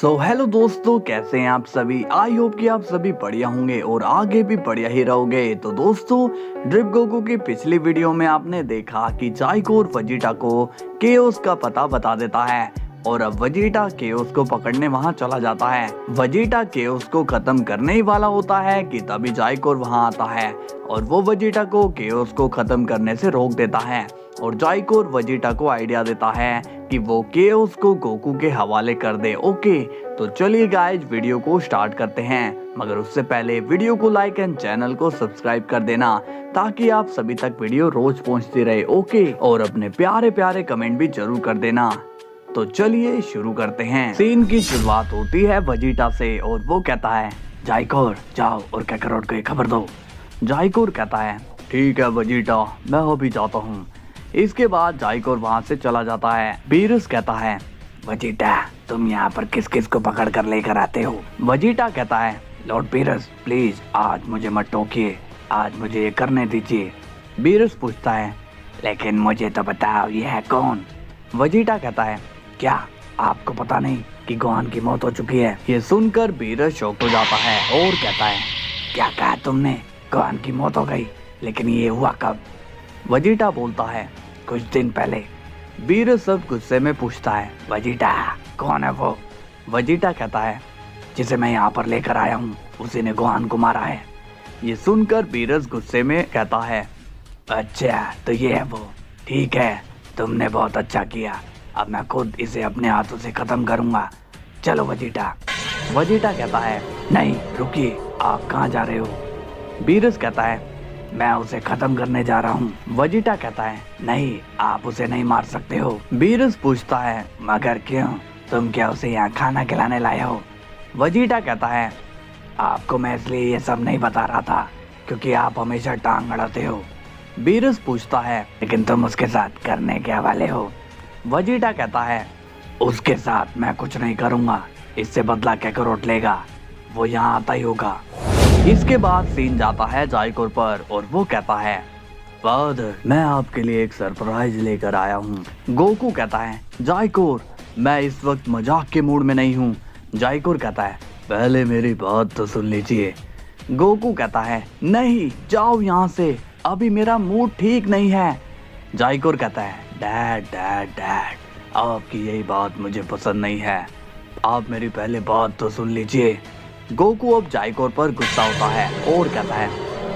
Hello दोस्तों, कैसे हैं आप सभी। आई होप कि आप सभी बढ़िया होंगे और आगे भी बढ़िया ही रहोगे। तो दोस्तों, ड्रिप गोकू की पिछली वीडियो में आपने देखा कि जाइकोर वेजिटा को केओस का पता बता देता है और अब वेजिटा केओस को पकड़ने वहां चला जाता है। वेजिटा केओस को खत्म करने ही वाला होता है कि तभी जाइकोर वहां आता है और वो वेजिटा को केओस को खत्म करने से रोक देता है और जाइकोर वेजिटा को आइडिया देता है कि वो केओस को गोकू के हवाले कर दे। ओके, तो चलिए गाइस वीडियो को स्टार्ट करते हैं, मगर उससे पहले वीडियो को लाइक एंड चैनल को सब्सक्राइब कर देना ताकि आप सभी तक वीडियो रोज पहुंचती रहे। ओके, और अपने प्यारे प्यारे कमेंट भी जरूर कर देना। तो चलिए शुरू करते हैं। सीन की शुरुआत होती है वेजिटा से और वो कहता है, जाइकोर जाओ और कैकरोट को खबर दो। जाइकोर कहता है, ठीक है वेजिटा, मैं अभी जाता हूँ। इसके बाद जाइकोर वहाँ से चला जाता है। बीरस कहता है, वेजिटा तुम यहाँ पर किस किस को पकड़ कर लेकर आते हो। वेजिटा कहता है, लॉर्ड बीरस प्लीज आज मुझे मत टोकिए, आज मुझे ये करने दीजिए। बीरस पूछता है, लेकिन मुझे तो बताओ ये है कौन। वेजिटा कहता है, क्या आपको पता नहीं कि गोहान की मौत हो चुकी है। ये सुनकर बीरस शॉक हो जाता है और कहता है, क्या कहा तुमने, गोहान की मौत हो गई, लेकिन ये हुआ कब। वेजिटा बोलता है, कुछ दिन पहले। बीरस सब गुस्से में पूछता है, वेजिटा कौन है वो। वेजिटा कहता है, जिसे मैं यहाँ पर लेकर आया हूँ उसी ने गोहान को मारा है। ये सुनकर बीरस गुस्से में कहता है, अच्छा तो ये है वो, ठीक है तुमने बहुत अच्छा किया, अब मैं खुद इसे अपने हाथों से खत्म करूंगा, चलो वेजिटा। वेजिटा कहता है, नहीं रुकिए, आप कहाँ जा रहे हो। बीरस कहता है, मैं उसे खत्म करने जा रहा हूँ। वेजिटा कहता है, नहीं आप उसे नहीं मार सकते हो। बीरस पूछता है, मगर क्यों, तुम क्या उसे यहाँ खाना खिलाने लाए हो। वेजिटा कहता है, आपको मैं इसलिए ये सब नहीं बता रहा था क्योंकि आप हमेशा टांग अड़ाते हो। बीरस पूछता है, लेकिन तुम उसके साथ करने के वाले हो। वेजिटा कहता है, उसके साथ मैं कुछ नहीं करूँगा, इससे बदला कैकरोट लेगा, वो यहाँ आता ही होगा। इसके बाद सीन जाता है जाइकोर पर और वो कहता है, फादर मैं आपके लिए एक सरप्राइज लेकर आया हूँ। गोकू कहता है, जाइकोर मैं इस वक्त मजाक के मूड में नहीं हूँ। जाइकोर कहता है, पहले मेरी बात तो सुन लीजिए। गोकू कहता है, नहीं जाओ यहाँ से, अभी मेरा मूड ठीक नहीं है। जाइकोर कहता है, डैड डैड डैड आपकी यही बात मुझे पसंद नहीं है, आप मेरी पहले बात तो सुन लीजिए। गोकू अब जाइकोर पर गुस्सा होता है और कहता है,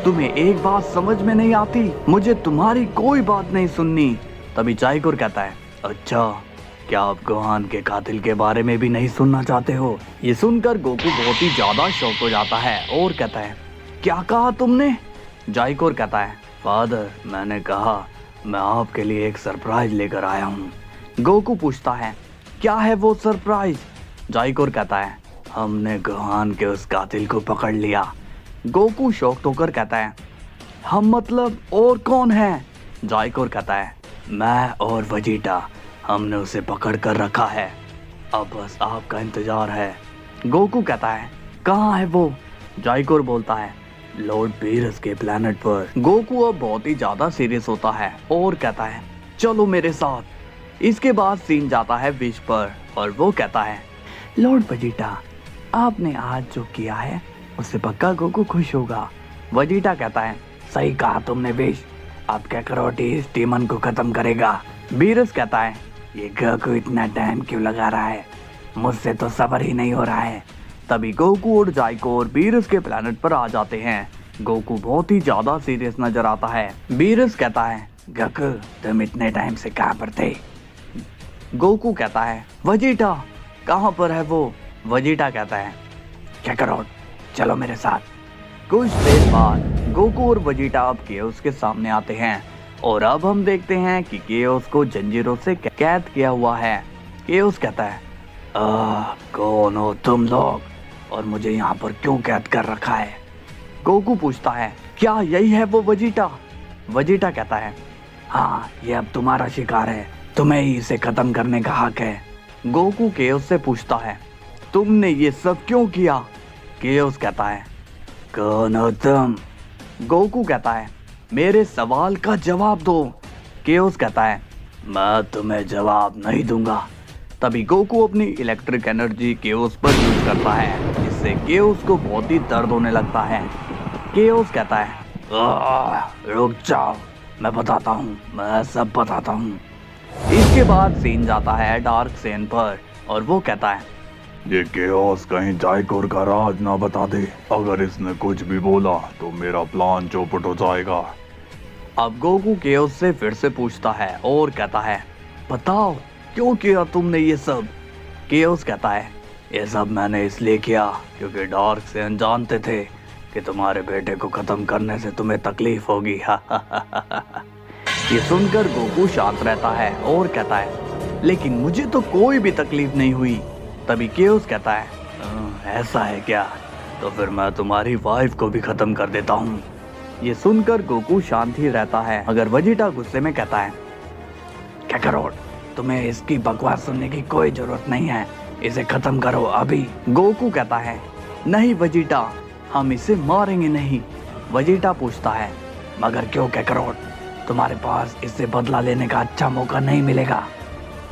तुम्हें एक बात समझ में नहीं आती, मुझे तुम्हारी कोई बात नहीं सुननी। तभी जाइकोर कहता है, अच्छा क्या आप गोहान के कातिल के बारे में भी नहीं सुनना चाहते हो। ये सुनकर गोकू बहुत ही ज्यादा शॉक हो जाता है और कहता है, क्या कहा तुमने। जाइकोर कहता है, फादर मैंने कहा मैं आपके लिए एक सरप्राइज लेकर आया हूँ। गोकू पूछता है, क्या है वो सरप्राइज। जाइकोर कहता है, हमने गोहान के उस कातिल को पकड़ लिया। गोकू शॉक्ड होकर कहता है, हम मतलब और कौन है। जाइकोर कहता है, मैं और वेजिटा, हमने उसे पकड़ कर रखा है, अब बस आपका इंतजार है। गोकू कहता है, कहाँ है वो। जाइकोर बोलता है, लॉर्ड बीरस के प्लेनेट पर। गोकू अब बहुत ही ज्यादा सीरियस होता है और कहता है, चलो मेरे साथ। इसके बाद सीन जाता है विश पर और वो कहता है, लॉर्ड वेजिटा आपने आज जो किया है उससे पक्का गोकू खुश होगा। वेजिटा कहता है, सही कहा तुमने विश, अब कैकरोट इस डीमन को खत्म करेगा। बीरस कहता है, ये गोकू इतना टाइम क्यों लगा रहा है, मुझसे तो सब्र ही नहीं हो रहा है। तभी गोकू और जाइकोर बीरस के प्लेनेट पर आ जाते हैं। गोकू बहुत ही ज्यादा सीरियस नजर आता है। बीरस कहता है, गोकू तुम इतने टाइम से कहाँ पर थे। गोकू कहता है, वेजिटा कहाँ पर है वो। वेजिटा कहता है, कैकरोट चलो मेरे साथ। कुछ देर बाद गोकू और वेजिटा अब केओस के सामने आते हैं और अब हम देखते हैं कि केओस को जंजीरों से कैद किया हुआ है। केओस कहता है, कौन हो तुम लोग और मुझे यहाँ पर क्यों कैद कर रखा है। गोकू पूछता है, क्या यही है वो वेजिटा। वेजिटा कहता है, हाँ ये अब तुम्हारा शिकार है, तुम्हें ही इसे खत्म करने का हक है। गोकू केओस से पूछता है, तुमने ये सब क्यों किया। केओस कहता है, कौन हो तुम। गोकू कहता है, मेरे सवाल का जवाब दो। केओस कहता है, मैं तुम्हें जवाब नहीं दूंगा। तभी गोकू अपनी इलेक्ट्रिक एनर्जी केओस पर यूज करता है, जिससे केओस को बहुत ही दर्द होने लगता है। केओस कहता है, रुक जाओ, मैं बताता हूँ, मैं सब बताता हूँ। इसके बाद सीन जाता है डार्क सेन पर और वो कहता है, ये केओस कहीं जाइकोर का राज ना बता दे। अगर इसने कुछ भी बोला तो मेरा प्लान चौपट हो जाएगा। अब गोकू केओस से फिर से पूछता है और कहता है, बताओ क्यों किया तुमने ये सब? केओस कहता है, ये सब मैंने इसलिए किया क्योंकि डार्क सेन जानते थे कि तुम्हारे बेटे को खत्म करने से तुम्हें तकलीफ होगी। ये सुनकर गोकू शांत रहता है और कहता है, लेकिन मुझे तो कोई भी तकलीफ नहीं हुई। तभी केओस कहता है, ऐसा है क्या? तो फिर मैं तुम्हारी वाइफ को भी खत्म कर देता हूँ। ये सुनकर गोकू शांत ही रहता है, मगर वेजिटा गुस्से में कहता है, काकारोट, तुम्हें इसकी बकवास सुनने की कोई जरूरत नहीं है, इसे खत्म करो अभी। गोकू कहता है, नहीं वेजिटा, हम इसे मारेंगे नहीं। वेजिटा पूछता है, मगर क्यों काकारोट? तुम्हारे पास इससे बदला लेने का अच्छा मौका नहीं मिलेगा।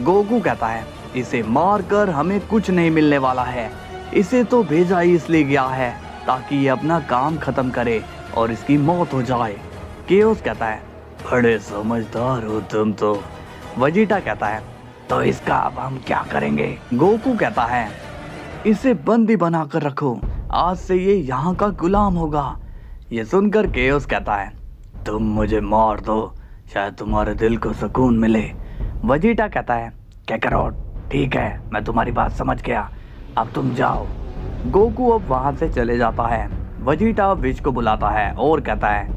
गोकू कहता है, इसे मारकर हमें कुछ नहीं मिलने वाला है। इसे तो भेजा ही इसलिए गया है ताकि ये अपना काम खत्म करे और इसकी मौत हो जाए। केओस कहता है, बड़े समझदार हो तुम तो। वेजिटा कहता है, तो इसका अब हम क्या करेंगे? गोकू कहता है, इसे बंदी बनाकर रखो, आज से ये यहाँ का गुलाम होगा। ये सुनकर केओस कहता है, तुम मुझे मार दो, शायद तुम्हारे दिल को सुकून मिले। वेजिटा कहता है, काकारोट, ठीक है, मैं तुम्हारी बात समझ गया, अब तुम जाओ। गोकू अब वहां से चले जाता है। वेजिटा विश को बुलाता है और कहता है,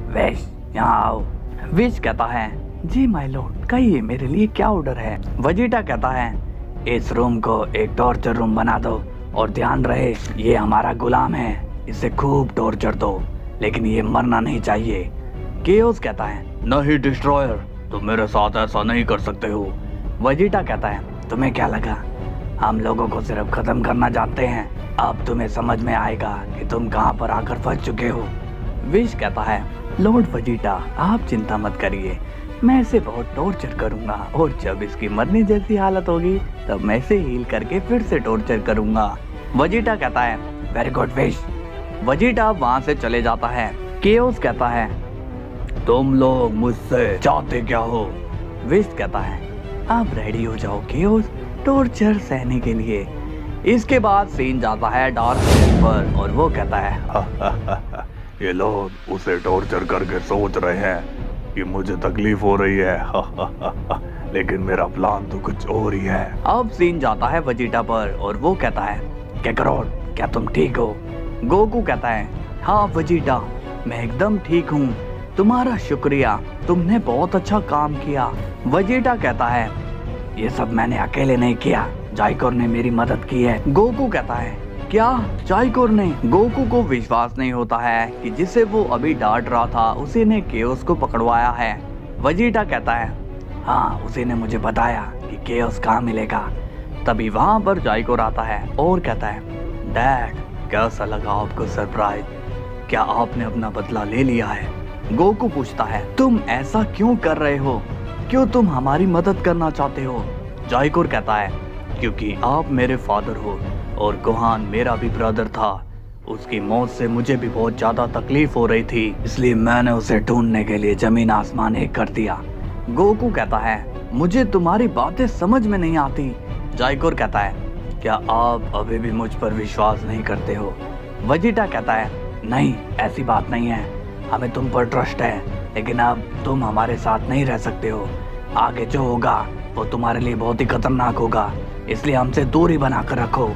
विश यहाँ आओ। विश कहता है, जी माय लॉर्ड, कहिए मेरे लिए क्या ऑर्डर है? वेजिटा कहता है, इस रूम को एक टॉर्चर रूम बना दो और ध्यान रहे ये हमारा गुलाम है, इसे खूब टॉर्चर दो, लेकिन ये मरना नहीं चाहिए। केओस कहता है, नहीं डिस्ट्रॉयर, तुम मेरे साथ ऐसा नहीं कर सकते हो। वेजिटा कहता है, तुम्हें क्या लगा हम लोगों को सिर्फ खत्म करना जानते हैं? अब तुम्हें समझ में आएगा कि तुम कहां पर आकर फंस चुके हो। विश कहता है, लॉर्ड वेजिटा, आप चिंता मत करिए, मैं इसे बहुत टॉर्चर करूंगा और जब इसकी मरने जैसी हालत होगी तब मैं इसे हील करके फिर से टॉर्चर करूंगा। वेजिटा कहता है, वेरी गुड विश। वेजिटा वहां से चले जाता है। केओस कहता है, तुम लोग मुझसे चाहते क्या हो? विश कहता है, आप रेडी हो जाओ केओस, टॉर्चर सहने के लिए। इसके बाद सीन जाता है डार्क सेन पर और वो कहता है, ये लोग उसे टॉर्चर करके सोच रहे हैं कि मुझे तकलीफ हो रही है, लेकिन मेरा प्लान तो कुछ और ही है। अब सीन जाता है वेजिटा पर और वो कहता है, काकारोट, क्या तुम ठीक हो? गोकू कहता है, हाँ वेजिटा, मैं एकदम ठीक हूँ, तुम्हारा शुक्रिया, तुमने बहुत अच्छा काम किया। वेजिटा कहता है, ये सब मैंने अकेले नहीं किया, जाइकोर ने मेरी मदद की है। गोकू कहता है, क्या जाइकोर ने? गोकू को विश्वास नहीं होता है कि जिसे वो अभी डांट रहा था उसी ने केओस को पकड़वाया है। वेजिटा कहता है, हाँ, उसी ने मुझे बताया कि केओस कहाँ मिलेगा। तभी वहाँ पर जाइकोर आता है और कहता है, डैड, कैसा लगा आपको सरप्राइज? क्या आपने अपना बदला ले लिया है? गोकू पूछता है, तुम ऐसा क्यों कर रहे हो? क्यों तुम हमारी मदद करना चाहते हो? जाइकोर कहता है, क्योंकि आप मेरे फादर हो और गोहान मेरा भी ब्रदर था। उसकी मौत से मुझे भी बहुत ज्यादा तकलीफ हो रही थी, इसलिए मैंने उसे ढूंढने के लिए जमीन आसमान एक कर दिया। गोकू कहता है, मुझे तुम्हारी बातें समझ में नहीं आती। जाइकोर कहता है, क्या आप अभी भी मुझ पर विश्वास नहीं करते हो? वेजिटा कहता है, नहीं, ऐसी बात नहीं है, हमें तुम पर ट्रस्ट है, लेकिन अब तुम हमारे साथ नहीं रह सकते हो। आगे जो होगा वो तुम्हारे लिए बहुत ही खतरनाक होगा, इसलिए हमसे दूरी बनाकर रखो।